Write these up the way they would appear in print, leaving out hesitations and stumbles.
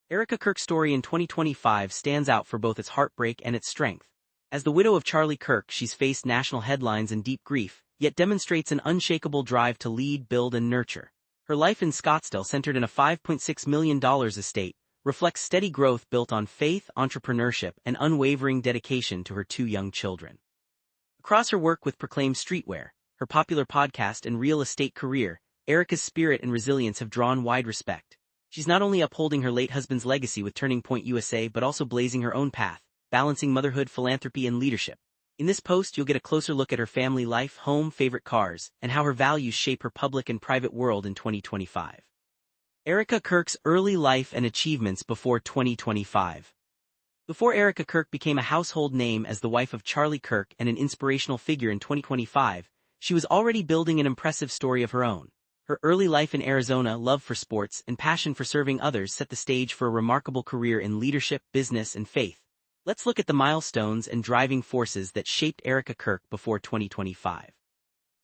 Erika Kirk's story in 2025 stands out for both its heartbreak and its strength. As the widow of Charlie Kirk, she's faced national headlines and deep grief, yet demonstrates an unshakable drive to lead, build and nurture. Her life in Scottsdale, centered in a $5.6 million estate, reflects steady growth built on faith, entrepreneurship, and unwavering dedication to her two young children. Across her work with Proclaim Streetwear, her popular podcast and real estate career, Erika's spirit and resilience have drawn wide respect. She's not only upholding her late husband's legacy with Turning Point USA but also blazing her own path, balancing motherhood, philanthropy, and leadership. In this post, you'll get a closer look at her family life, home, favorite cars, and how her values shape her public and private world in 2025. Erika Kirk's early life and achievements before 2025. Before Erika Kirk became a household name as the wife of Charlie Kirk and an inspirational figure in 2025, she was already building an impressive story of her own. Her early life in Arizona, love for sports, and passion for serving others set the stage for a remarkable career in leadership, business, and faith. Let's look at the milestones and driving forces that shaped Erika Kirk before 2025.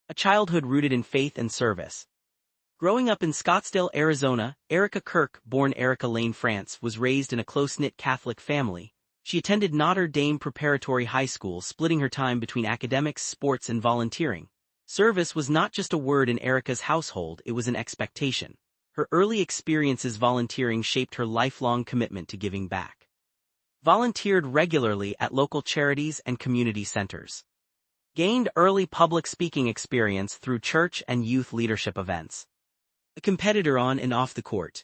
A childhood rooted in faith and service. Growing up in Scottsdale, Arizona, Erika Kirk, born Erika Lane, France, was raised in a close-knit Catholic family. She attended Notre Dame Preparatory High School, splitting her time between academics, sports, and volunteering. Service was not just a word in Erika's household, it was an expectation. Her early experiences volunteering shaped her lifelong commitment to giving back. Volunteered regularly at local charities and community centers. Gained early public speaking experience through church and youth leadership events. A competitor on and off the court.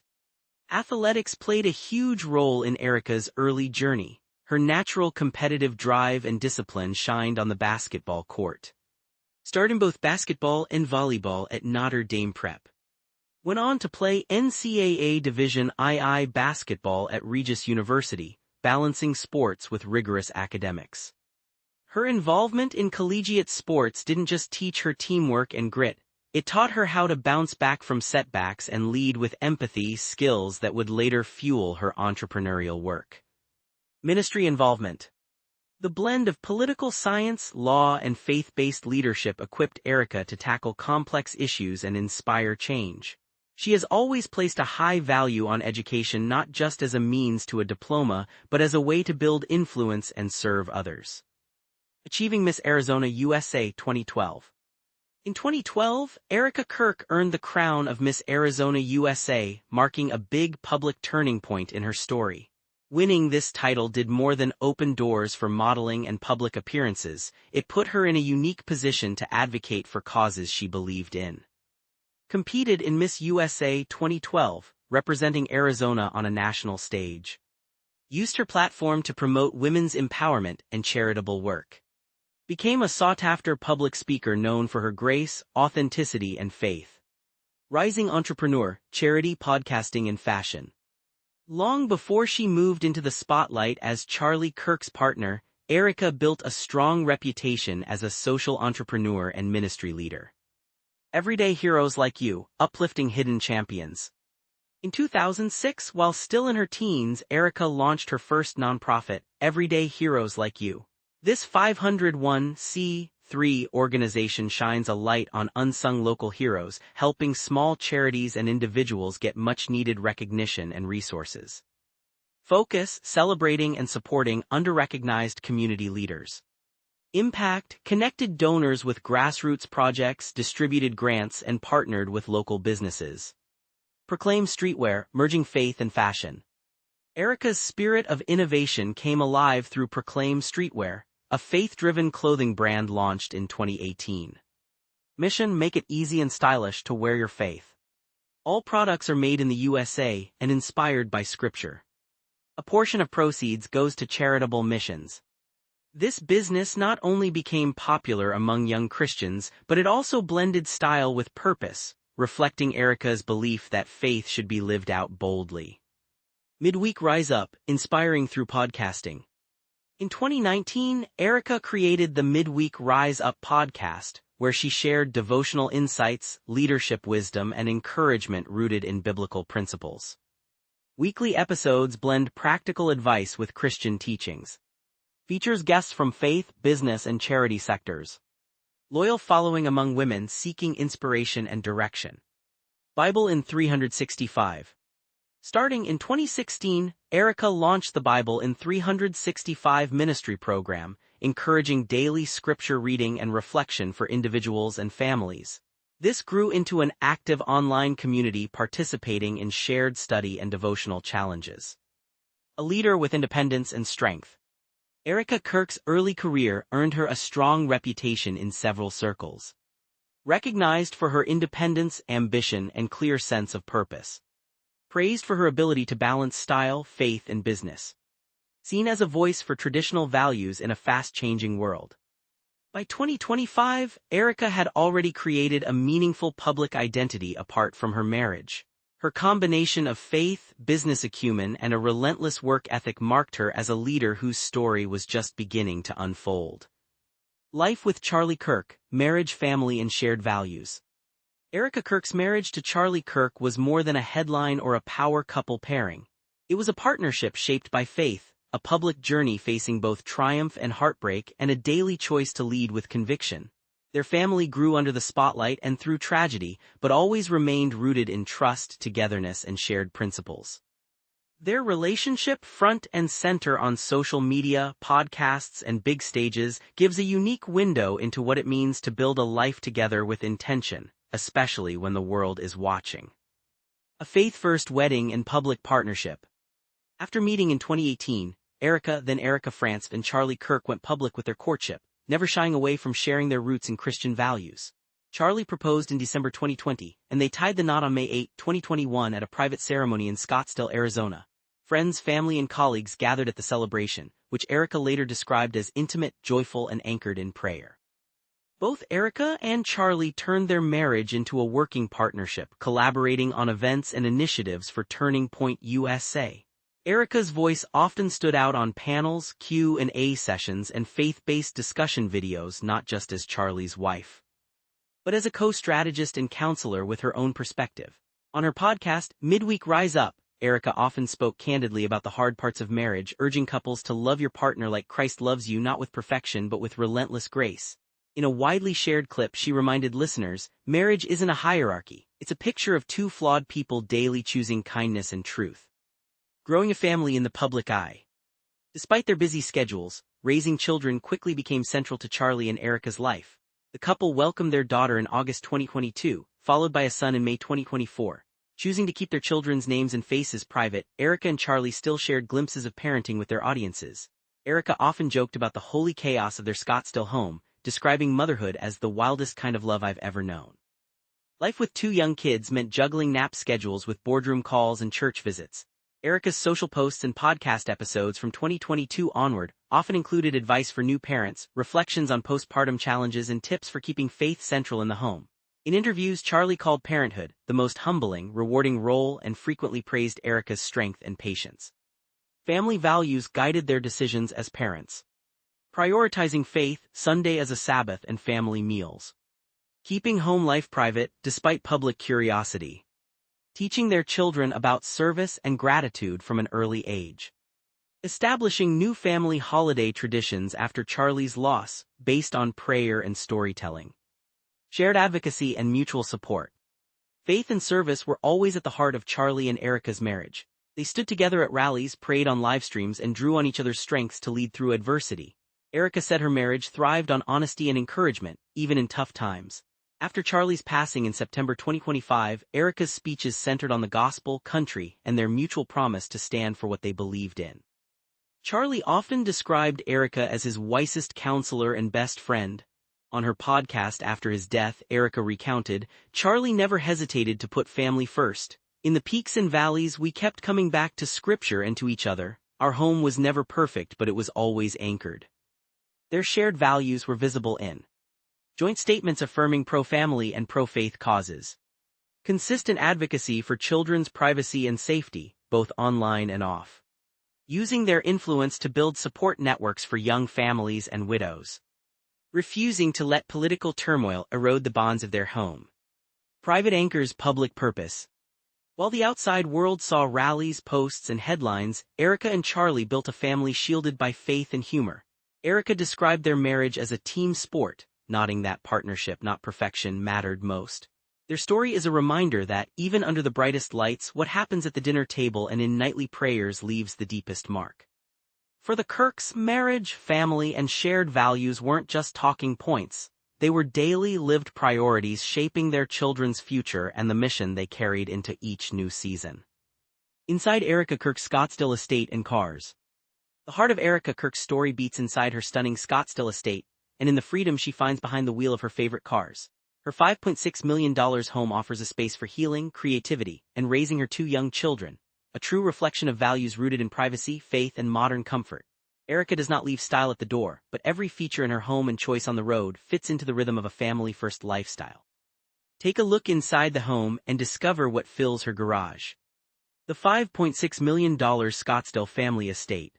Athletics played a huge role in Erika's early journey. Her natural competitive drive and discipline shined on the basketball court. Starred in both basketball and volleyball at Notre Dame Prep. Went on to play NCAA Division II basketball at Regis University, balancing sports with rigorous academics. Her involvement in collegiate sports didn't just teach her teamwork and grit, it taught her how to bounce back from setbacks and lead with empathy, skills that would later fuel her entrepreneurial work. Ministry involvement. The blend of political science, law, and faith-based leadership equipped Erika to tackle complex issues and inspire change. She has always placed a high value on education, not just as a means to a diploma, but as a way to build influence and serve others. Achieving Miss Arizona USA 2012. In 2012, Erika Kirk earned the crown of Miss Arizona USA, marking a big public turning point in her story. Winning this title did more than open doors for modeling and public appearances, it put her in a unique position to advocate for causes she believed in. Competed in Miss USA 2012, representing Arizona on a national stage. Used her platform to promote women's empowerment and charitable work. Became a sought-after public speaker known for her grace, authenticity, and faith. Rising entrepreneur, charity, podcasting, and fashion. Long before she moved into the spotlight as Charlie Kirk's partner, Erika built a strong reputation as a social entrepreneur and ministry leader. Everyday heroes like you, uplifting hidden champions. In 2006, while still in her teens, Erika launched her first nonprofit, Everyday Heroes Like You. This 501c3 organization shines a light on unsung local heroes, helping small charities and individuals get much-needed recognition and resources. Focus, celebrating and supporting under-recognized community leaders. Impact, connected donors with grassroots projects, distributed grants, and partnered with local businesses. Proclaim Streetwear, merging faith and fashion. Erika's spirit of innovation came alive through Proclaim Streetwear, a faith-driven clothing brand launched in 2018. Mission: make it easy and stylish to wear your faith. All products are made in the USA and inspired by Scripture. A portion of proceeds goes to charitable missions. This business not only became popular among young Christians, but it also blended style with purpose, reflecting Erika's belief that faith should be lived out boldly. Midweek Rise Up, inspiring through podcasting. In 2019, Erika created the Midweek Rise Up podcast, where she shared devotional insights, leadership wisdom, and encouragement rooted in biblical principles. Weekly episodes blend practical advice with Christian teachings. Features guests from faith, business, and charity sectors. Loyal following among women seeking inspiration and direction. Bible in 365. Starting in 2016, Erika launched the Bible in 365 ministry program, encouraging daily scripture reading and reflection for individuals and families. This grew into an active online community participating in shared study and devotional challenges. A leader with independence and strength. Erika Kirk's early career earned her a strong reputation in several circles. Recognized for her independence, ambition, and clear sense of purpose. Praised for her ability to balance style, faith, and business. Seen as a voice for traditional values in a fast-changing world. By 2025, Erika had already created a meaningful public identity apart from her marriage. Her combination of faith, business acumen, and a relentless work ethic marked her as a leader whose story was just beginning to unfold. Life with Charlie Kirk, marriage, family, and shared values. Erika Kirk's marriage to Charlie Kirk was more than a headline or a power couple pairing. It was a partnership shaped by faith, a public journey facing both triumph and heartbreak, and a daily choice to lead with conviction. Their family grew under the spotlight and through tragedy, but always remained rooted in trust, togetherness, and shared principles. Their relationship, front and center on social media, podcasts, and big stages, gives a unique window into what it means to build a life together with intention, especially when the world is watching. A faith-first wedding and public partnership. After meeting in 2018, Erika, then Erika France, and Charlie Kirk went public with their courtship, never shying away from sharing their roots in Christian values. Charlie proposed in December 2020, and they tied the knot on May 8, 2021 at a private ceremony in Scottsdale, Arizona. Friends, family, and colleagues gathered at the celebration, which Erika later described as intimate, joyful, and anchored in prayer. Both Erika and Charlie turned their marriage into a working partnership, collaborating on events and initiatives for Turning Point USA. Erika's voice often stood out on panels, Q&A sessions, and faith-based discussion videos, not just as Charlie's wife, but as a co-strategist and counselor with her own perspective. On her podcast, Midweek Rise Up, Erika often spoke candidly about the hard parts of marriage, urging couples to love your partner like Christ loves you, not with perfection but with relentless grace. In a widely shared clip, she reminded listeners, marriage isn't a hierarchy, it's a picture of two flawed people daily choosing kindness and truth. Growing a family in the public eye. Despite their busy schedules, raising children quickly became central to Charlie and Erika's life. The couple welcomed their daughter in August 2022, followed by a son in May 2024. Choosing to keep their children's names and faces private, Erika and Charlie still shared glimpses of parenting with their audiences. Erika often joked about the holy chaos of their Scottsdale home, describing motherhood as the wildest kind of love I've ever known. Life with two young kids meant juggling nap schedules with boardroom calls and church visits. Erika's social posts and podcast episodes from 2022 onward often included advice for new parents, reflections on postpartum challenges, and tips for keeping faith central in the home. In interviews, Charlie called parenthood the most humbling, rewarding role and frequently praised Erika's strength and patience. Family values guided their decisions as parents. Prioritizing faith, Sunday as a Sabbath, and family meals. Keeping home life private, despite public curiosity. Teaching their children about service and gratitude from an early age. Establishing new family holiday traditions after Charlie's loss, based on prayer and storytelling. Shared advocacy and mutual support. Faith and service were always at the heart of Charlie and Erika's marriage. They stood together at rallies, prayed on live streams, and drew on each other's strengths to lead through adversity. Erika said her marriage thrived on honesty and encouragement, even in tough times. After Charlie's passing in September 2025, Erika's speeches centered on the gospel, country, and their mutual promise to stand for what they believed in. Charlie often described Erika as his wisest counselor and best friend. On her podcast after his death, Erika recounted, Charlie never hesitated to put family first. In the peaks and valleys, we kept coming back to scripture and to each other. Our home was never perfect, but it was always anchored. Their shared values were visible in joint statements affirming pro-family and pro-faith causes. Consistent advocacy for children's privacy and safety, both online and off. Using their influence to build support networks for young families and widows. Refusing to let political turmoil erode the bonds of their home. Private anchors public purpose. While the outside world saw rallies, posts, and headlines, Erika and Charlie built a family shielded by faith and humor. Erika described their marriage as a team sport, noting that partnership, not perfection, mattered most. Their story is a reminder that, even under the brightest lights, what happens at the dinner table and in nightly prayers leaves the deepest mark. For the Kirks, marriage, family, and shared values weren't just talking points. They were daily lived priorities shaping their children's future and the mission they carried into each new season. Inside Erika Kirk's Scottsdale estate and cars. The heart of Erika Kirk's story beats inside her stunning Scottsdale estate, and in the freedom she finds behind the wheel of her favorite cars. Her $5.6 million home offers a space for healing, creativity, and raising her two young children, a true reflection of values rooted in privacy, faith, and modern comfort. Erika does not leave style at the door, but every feature in her home and choice on the road fits into the rhythm of a family-first lifestyle. Take a look inside the home and discover what fills her garage. The $5.6 million Scottsdale family estate.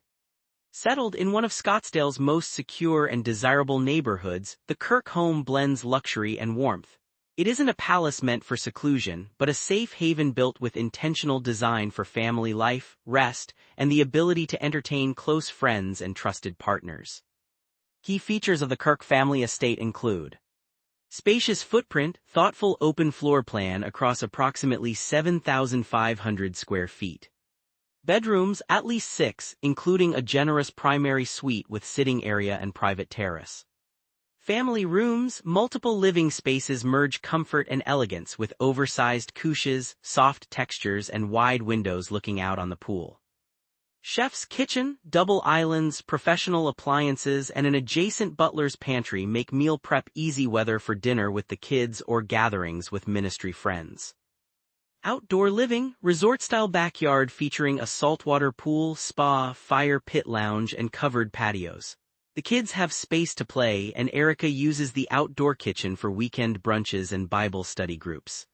Settled in one of Scottsdale's most secure and desirable neighborhoods, the Kirk home blends luxury and warmth. It isn't a palace meant for seclusion, but a safe haven built with intentional design for family life, rest, and the ability to entertain close friends and trusted partners. Key features of the Kirk family estate include spacious footprint, thoughtful open floor plan across approximately 7,500 square feet. Bedrooms, at least 6, including a generous primary suite with sitting area and private terrace. Family rooms, multiple living spaces merge comfort and elegance with oversized couches, soft textures, and wide windows looking out on the pool. Chef's kitchen, double islands, professional appliances, and an adjacent butler's pantry make meal prep easy whether for dinner with the kids or gatherings with ministry friends. Outdoor living, resort-style backyard featuring a saltwater pool, spa, fire pit lounge, and covered patios. The kids have space to play, and Erika uses the outdoor kitchen for weekend brunches and Bible study groups.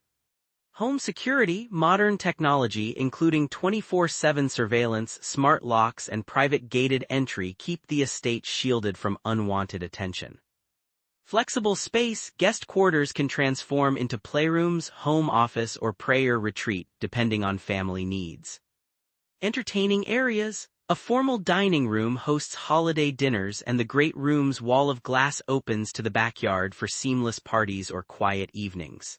Home security, modern technology including 24/7 surveillance, smart locks, and private gated entry keep the estate shielded from unwanted attention. Flexible space, guest quarters can transform into playrooms, home office, or prayer retreat depending on family needs. Entertaining areas. A formal dining room hosts holiday dinners, and the great room's wall of glass opens to the backyard for seamless parties or quiet evenings.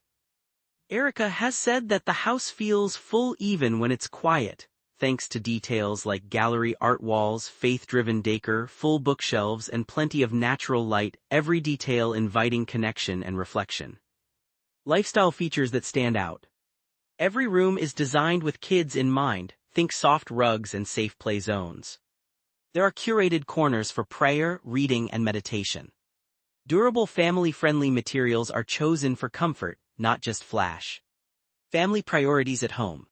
Erika has said that the house feels full even when it's quiet, thanks to details like gallery art walls, faith-driven decor, full bookshelves, and plenty of natural light, every detail inviting connection and reflection. Lifestyle features that stand out. Every room is designed with kids in mind. Think soft rugs and safe play zones. There are curated corners for prayer, reading, and meditation. Durable family-friendly materials are chosen for comfort, not just flash. Family priorities at home.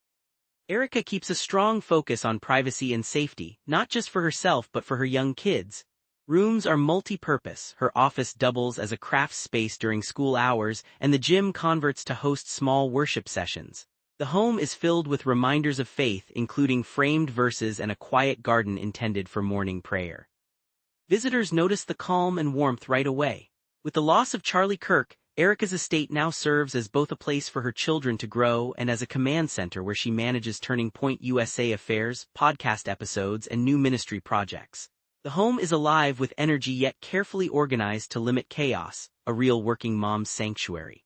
Erika keeps a strong focus on privacy and safety, not just for herself but for her young kids. Rooms are multi-purpose. Her office doubles as a craft space during school hours, and the gym converts to host small worship sessions. The home is filled with reminders of faith, including framed verses and a quiet garden intended for morning prayer. Visitors notice the calm and warmth right away. With the loss of Charlie Kirk, Erika's estate now serves as both a place for her children to grow and as a command center where she manages Turning Point USA affairs, podcast episodes, and new ministry projects. The home is alive with energy yet carefully organized to limit chaos, a real working mom's sanctuary.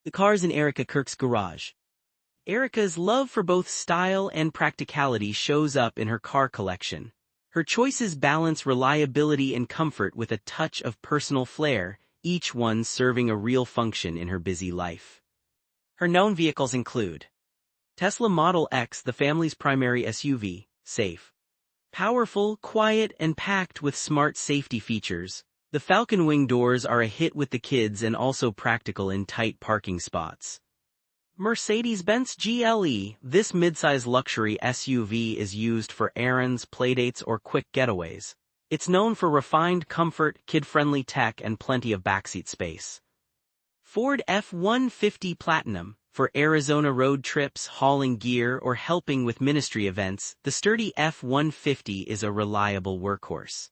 The cars in Erika Kirk's garage. Erika's love for both style and practicality shows up in her car collection. Her choices balance reliability and comfort with a touch of personal flair, each one serving a real function in her busy life. Her known vehicles include Tesla Model X, the family's primary SUV, safe, powerful, quiet, and packed with smart safety features. The Falcon Wing doors are a hit with the kids and also practical in tight parking spots. Mercedes-Benz GLE, this midsize luxury SUV is used for errands, playdates, or quick getaways. It's known for refined comfort, kid-friendly tech, and plenty of backseat space. Ford F-150 Platinum, for Arizona road trips, hauling gear, or helping with ministry events, the sturdy F-150 is a reliable workhorse.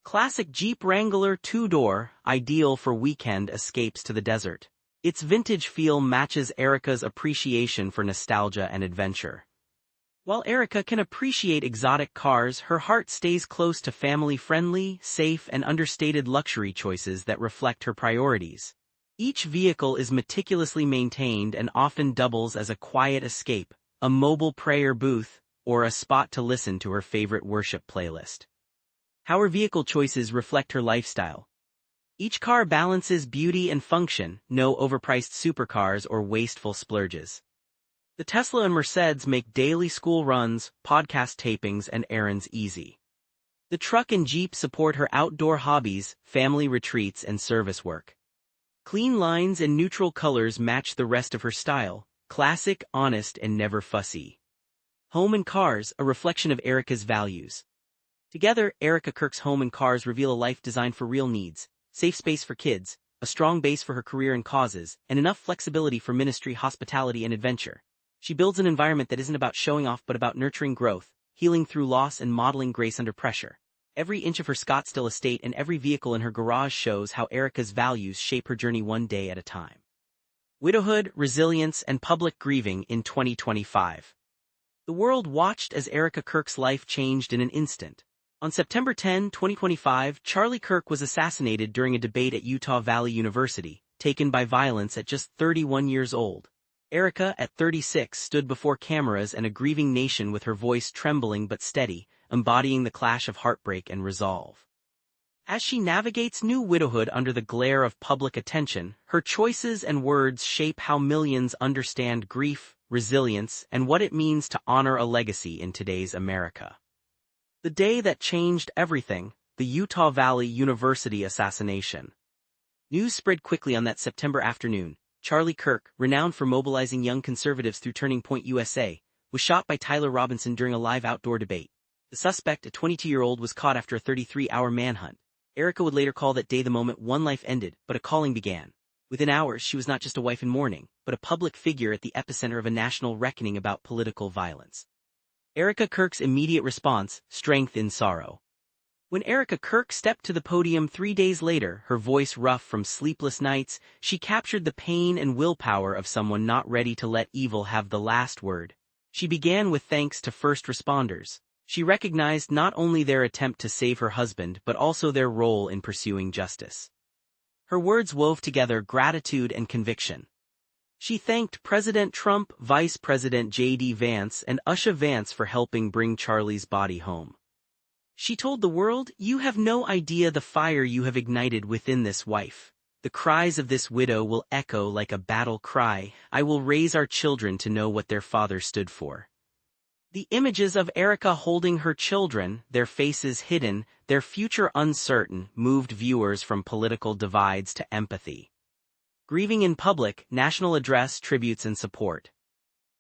Classic Jeep Wrangler 2-door, ideal for weekend escapes to the desert. Its vintage feel matches Erika's appreciation for nostalgia and adventure. While Erika can appreciate exotic cars, her heart stays close to family-friendly, safe, and understated luxury choices that reflect her priorities. Each vehicle is meticulously maintained and often doubles as a quiet escape, a mobile prayer booth, or a spot to listen to her favorite worship playlist. How her vehicle choices reflect her lifestyle. Each car balances beauty and function, no overpriced supercars or wasteful splurges. The Tesla and Mercedes make daily school runs, podcast tapings, and errands easy. The truck and Jeep support her outdoor hobbies, family retreats, and service work. Clean lines and neutral colors match the rest of her style, classic, honest, and never fussy. Home and cars, a reflection of Erika's values. Together, Erika Kirk's home and cars reveal a life designed for real needs, safe space for kids, a strong base for her career and causes, and enough flexibility for ministry, hospitality, and adventure. She builds an environment that isn't about showing off but about nurturing growth, healing through loss, and modeling grace under pressure. Every inch of her Scottsdale estate and every vehicle in her garage shows how Erika's values shape her journey one day at a time. Widowhood, resilience, and public grieving in 2025. The world watched as Erika Kirk's life changed in an instant. On September 10, 2025, Charlie Kirk was assassinated during a debate at Utah Valley University, taken by violence at just 31 years old. Erika, at 36, stood before cameras and a grieving nation with her voice trembling but steady, embodying the clash of heartbreak and resolve. As she navigates new widowhood under the glare of public attention, her choices and words shape how millions understand grief, resilience, and what it means to honor a legacy in today's America. The day that changed everything, the Utah Valley University assassination. News spread quickly on that September afternoon. Charlie Kirk, renowned for mobilizing young conservatives through Turning Point USA, was shot by Tyler Robinson during a live outdoor debate. The suspect, a 22-year-old, was caught after a 33-hour manhunt. Erika would later call that day the moment one life ended, but a calling began. Within hours, she was not just a wife in mourning, but a public figure at the epicenter of a national reckoning about political violence. Erika Kirk's immediate response, strength in sorrow. When Erika Kirk stepped to the podium 3 days later, her voice rough from sleepless nights, she captured the pain and willpower of someone not ready to let evil have the last word. She began with thanks to first responders. She recognized not only their attempt to save her husband but also their role in pursuing justice. Her words wove together gratitude and conviction. She thanked President Trump, Vice President J.D. Vance, and Usha Vance for helping bring Charlie's body home. She told the world, "You have no idea the fire you have ignited within this wife. The cries of this widow will echo like a battle cry. I will raise our children to know what their father stood for." The images of Erika holding her children, their faces hidden, their future uncertain, moved viewers from political divides to empathy. Grieving in public, national address, tributes, and support.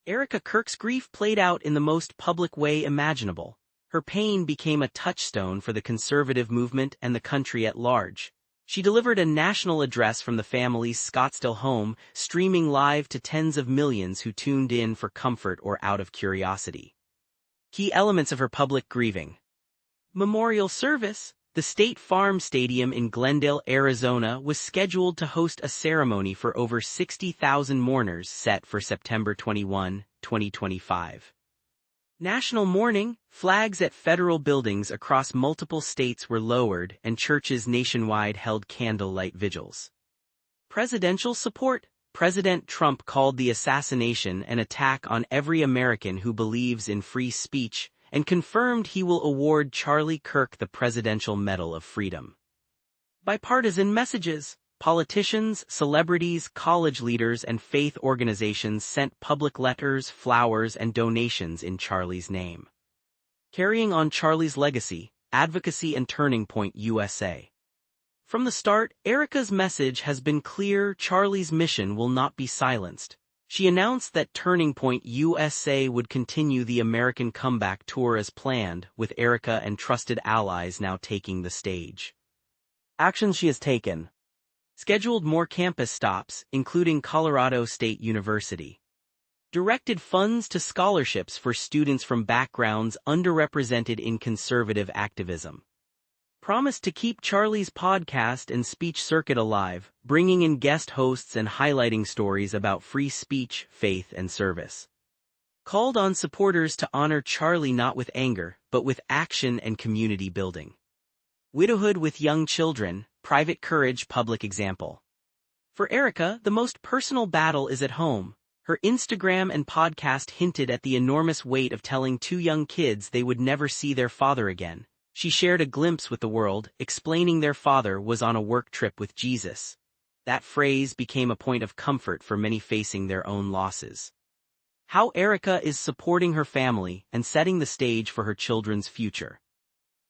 Erika Kirk's grief played out in the most public way imaginable. Her pain became a touchstone for the conservative movement and the country at large. She delivered a national address from the family's Scottsdale home, streaming live to tens of millions who tuned in for comfort or out of curiosity. Key elements of her public grieving. Memorial service. The State Farm Stadium in Glendale, Arizona was scheduled to host a ceremony for over 60,000 mourners set for September 21, 2025. National mourning. Flags at federal buildings across multiple states were lowered and churches nationwide held candlelight vigils. Presidential support. President Trump called the assassination an attack on every American who believes in free speech, and confirmed he will award Charlie Kirk the Presidential Medal of Freedom. Bipartisan messages. Politicians, celebrities, college leaders, and faith organizations sent public letters, flowers, and donations in Charlie's name. Carrying on Charlie's legacy, advocacy, and Turning Point USA. From the start, Erika's message has been clear: Charlie's mission will not be silenced. She announced that Turning Point USA would continue the American Comeback Tour as planned, with Erika and trusted allies now taking the stage. Actions she has taken. Scheduled more campus stops, including Colorado State University. Directed funds to scholarships for students from backgrounds underrepresented in conservative activism. Promised to keep Charlie's podcast and speech circuit alive, bringing in guest hosts and highlighting stories about free speech, faith, and service. Called on supporters to honor Charlie not with anger, but with action and community building. Widowhood with young children, private courage, public example. For Erika, the most personal battle is at home. Her Instagram and podcast hinted at the enormous weight of telling two young kids they would never see their father again. She shared a glimpse with the world, explaining their father was on a work trip with Jesus. That phrase became a point of comfort for many facing their own losses. How Erika is supporting her family and setting the stage for her children's future.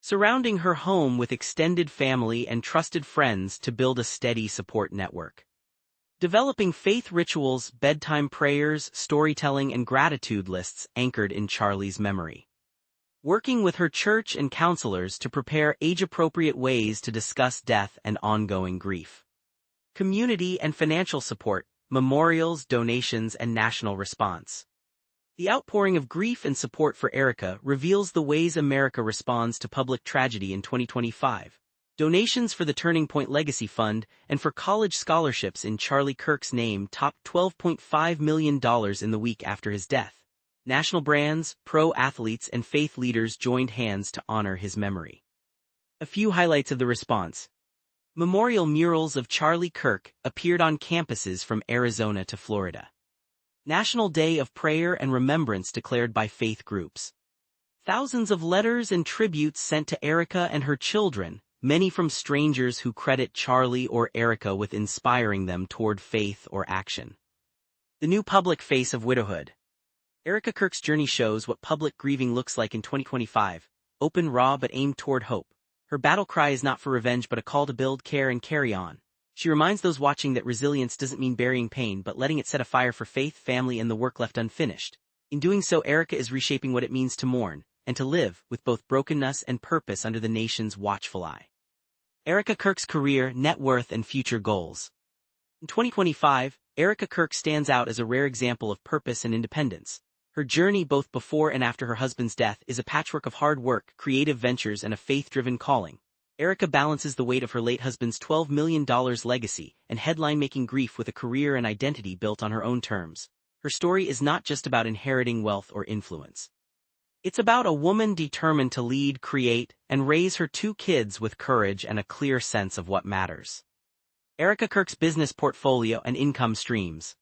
Surrounding her home with extended family and trusted friends to build a steady support network. Developing faith rituals, bedtime prayers, storytelling and gratitude lists anchored in Charlie's memory. Working with her church and counselors to prepare age-appropriate ways to discuss death and ongoing grief. Community and financial support, memorials, donations, and national response. The outpouring of grief and support for Erika reveals the ways America responds to public tragedy in 2025. Donations for the Turning Point Legacy Fund and for college scholarships in Charlie Kirk's name topped $12.5 million in the week after his death. National brands, pro athletes, and faith leaders joined hands to honor his memory. A few highlights of the response. Memorial murals of Charlie Kirk appeared on campuses from Arizona to Florida. National Day of Prayer and Remembrance declared by faith groups. Thousands of letters and tributes sent to Erika and her children, many from strangers who credit Charlie or Erika with inspiring them toward faith or action. The new public face of widowhood. Erika Kirk's journey shows what public grieving looks like in 2025, open, raw, but aimed toward hope. Her battle cry is not for revenge but a call to build, care, and carry on. She reminds those watching that resilience doesn't mean burying pain but letting it set a fire for faith, family, and the work left unfinished. In doing so, Erika is reshaping what it means to mourn, and to live, with both brokenness and purpose under the nation's watchful eye. Erika Kirk's career, net worth, and future goals. In 2025, Erika Kirk stands out as a rare example of purpose and independence. Her journey both before and after her husband's death is a patchwork of hard work, creative ventures, and a faith-driven calling. Erika balances the weight of her late husband's $12 million legacy and headline-making grief with a career and identity built on her own terms. Her story is not just about inheriting wealth or influence. It's about a woman determined to lead, create, and raise her two kids with courage and a clear sense of what matters. Erika Kirk's business portfolio and income streams.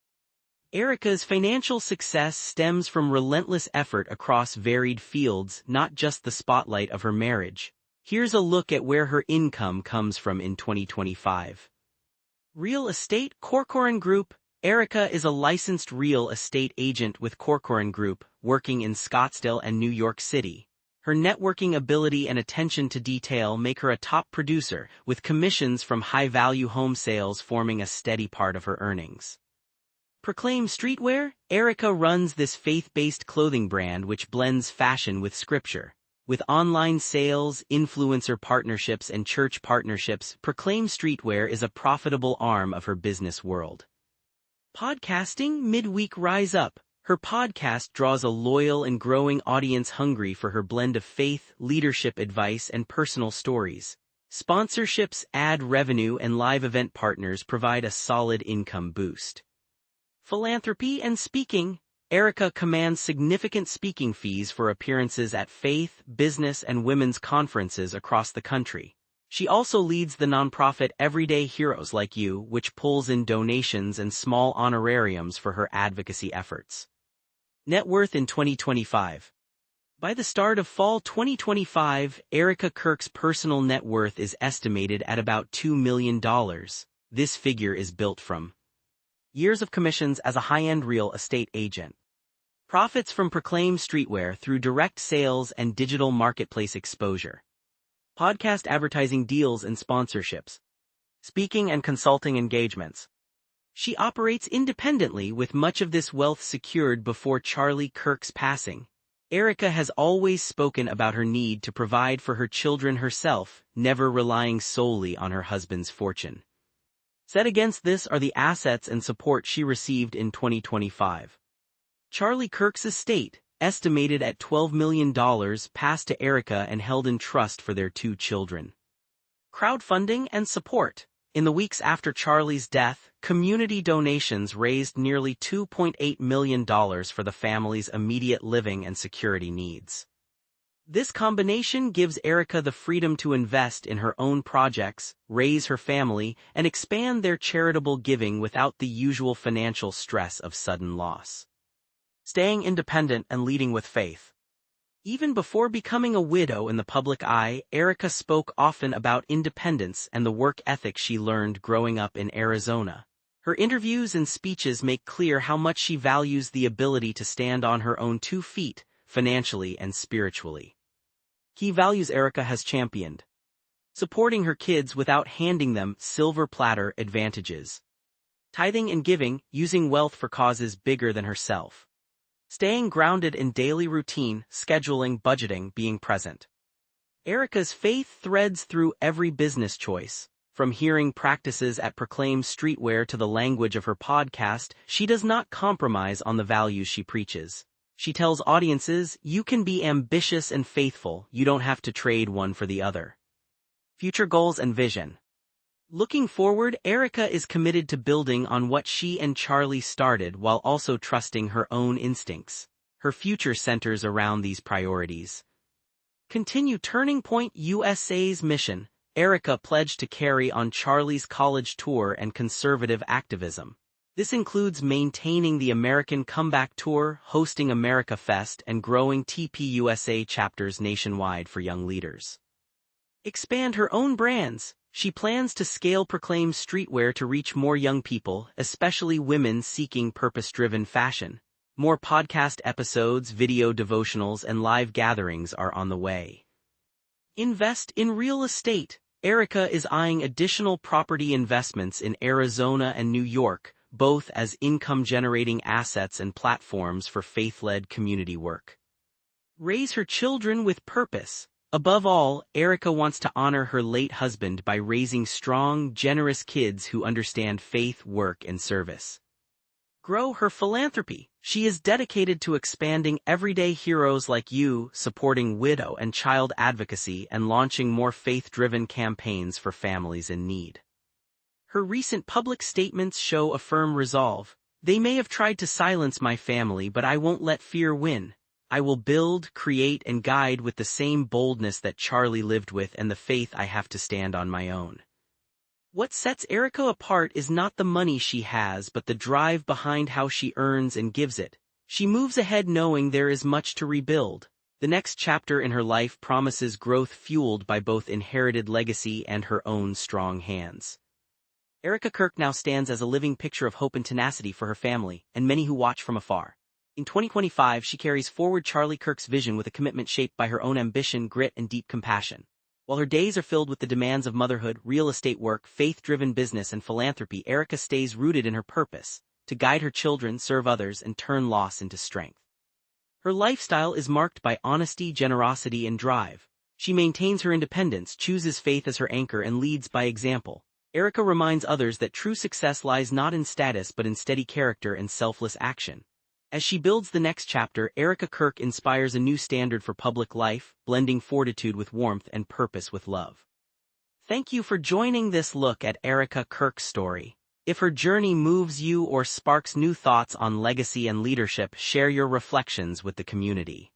Erika's financial success stems from relentless effort across varied fields, not just the spotlight of her marriage. Here's a look at where her income comes from in 2025. Real estate. Corcoran Group. Erika is a licensed real estate agent with Corcoran Group, working in Scottsdale and New York City. Her networking ability and attention to detail make her a top producer, with commissions from high-value home sales forming a steady part of her earnings. Proclaim Streetwear. Erika runs this faith-based clothing brand which blends fashion with scripture. With online sales, influencer partnerships, and church partnerships, Proclaim Streetwear is a profitable arm of her business world. Podcasting. Midweek Rise Up. Her podcast draws a loyal and growing audience hungry for her blend of faith, leadership advice, and personal stories. Sponsorships, ad revenue, and live event partners provide a solid income boost. Philanthropy and speaking. Erika commands significant speaking fees for appearances at faith, business, and women's conferences across the country. She also leads the nonprofit Everyday Heroes Like You, which pulls in donations and small honorariums for her advocacy efforts. Net worth in 2025. By the start of fall 2025, Erika Kirk's personal net worth is estimated at about $2 million. This figure is built from years of commissions as a high-end real estate agent, profits from Proclaim Streetwear through direct sales and digital marketplace exposure, podcast advertising deals and sponsorships, speaking and consulting engagements. She operates independently with much of this wealth secured before Charlie Kirk's passing. Erika has always spoken about her need to provide for her children herself, never relying solely on her husband's fortune. Set against this are the assets and support she received in 2025. Charlie Kirk's estate, estimated at $12 million, passed to Erika and held in trust for their two children. Crowdfunding and support. In the weeks after Charlie's death, community donations raised nearly $2.8 million for the family's immediate living and security needs. This combination gives Erika the freedom to invest in her own projects, raise her family, and expand their charitable giving without the usual financial stress of sudden loss. Staying independent and leading with faith. Even before becoming a widow in the public eye, Erika spoke often about independence and the work ethic she learned growing up in Arizona. Her interviews and speeches make clear how much she values the ability to stand on her own 2 feet, financially and spiritually. Key values Erika has championed. Supporting her kids without handing them silver platter advantages. Tithing and giving, using wealth for causes bigger than herself. Staying grounded in daily routine, scheduling, budgeting, being present. Erika's faith threads through every business choice. From hearing practices at Proclaim Streetwear to the language of her podcast, she does not compromise on the values she preaches. She tells audiences, you can be ambitious and faithful, you don't have to trade one for the other. Future goals and vision. Looking forward, Erika is committed to building on what she and Charlie started while also trusting her own instincts. Her future centers around these priorities. Continue Turning Point USA's mission. Erika pledged to carry on Charlie's college tour and conservative activism. This includes maintaining the American Comeback Tour, hosting America Fest, and growing TPUSA chapters nationwide for young leaders. Expand her own brands. She plans to scale Proclaim Streetwear to reach more young people, especially women seeking purpose-driven fashion. More podcast episodes, video devotionals, and live gatherings are on the way. Invest in real estate. Erika is eyeing additional property investments in Arizona and New York, both as income-generating assets and platforms for faith-led community work. Raise her children with purpose. Above all, Erika wants to honor her late husband by raising strong, generous kids who understand faith, work, and service. Grow her philanthropy. She is dedicated to expanding everyday heroes like you, supporting widow and child advocacy, and launching more faith-driven campaigns for families in need. Her recent public statements show a firm resolve. They may have tried to silence my family, but I won't let fear win. I will build, create, and guide with the same boldness that Charlie lived with and the faith I have to stand on my own. What sets Erika apart is not the money she has, but the drive behind how she earns and gives it. She moves ahead knowing there is much to rebuild. The next chapter in her life promises growth fueled by both inherited legacy and her own strong hands. Erika Kirk now stands as a living picture of hope and tenacity for her family and many who watch from afar. In 2025, she carries forward Charlie Kirk's vision with a commitment shaped by her own ambition, grit, and deep compassion. While her days are filled with the demands of motherhood, real estate work, faith-driven business, and philanthropy, Erika stays rooted in her purpose, to guide her children, serve others, and turn loss into strength. Her lifestyle is marked by honesty, generosity, and drive. She maintains her independence, chooses faith as her anchor, and leads by example. Erika reminds others that true success lies not in status but in steady character and selfless action. As she builds the next chapter, Erika Kirk inspires a new standard for public life, blending fortitude with warmth and purpose with love. Thank you for joining this look at Erika Kirk's story. If her journey moves you or sparks new thoughts on legacy and leadership, share your reflections with the community.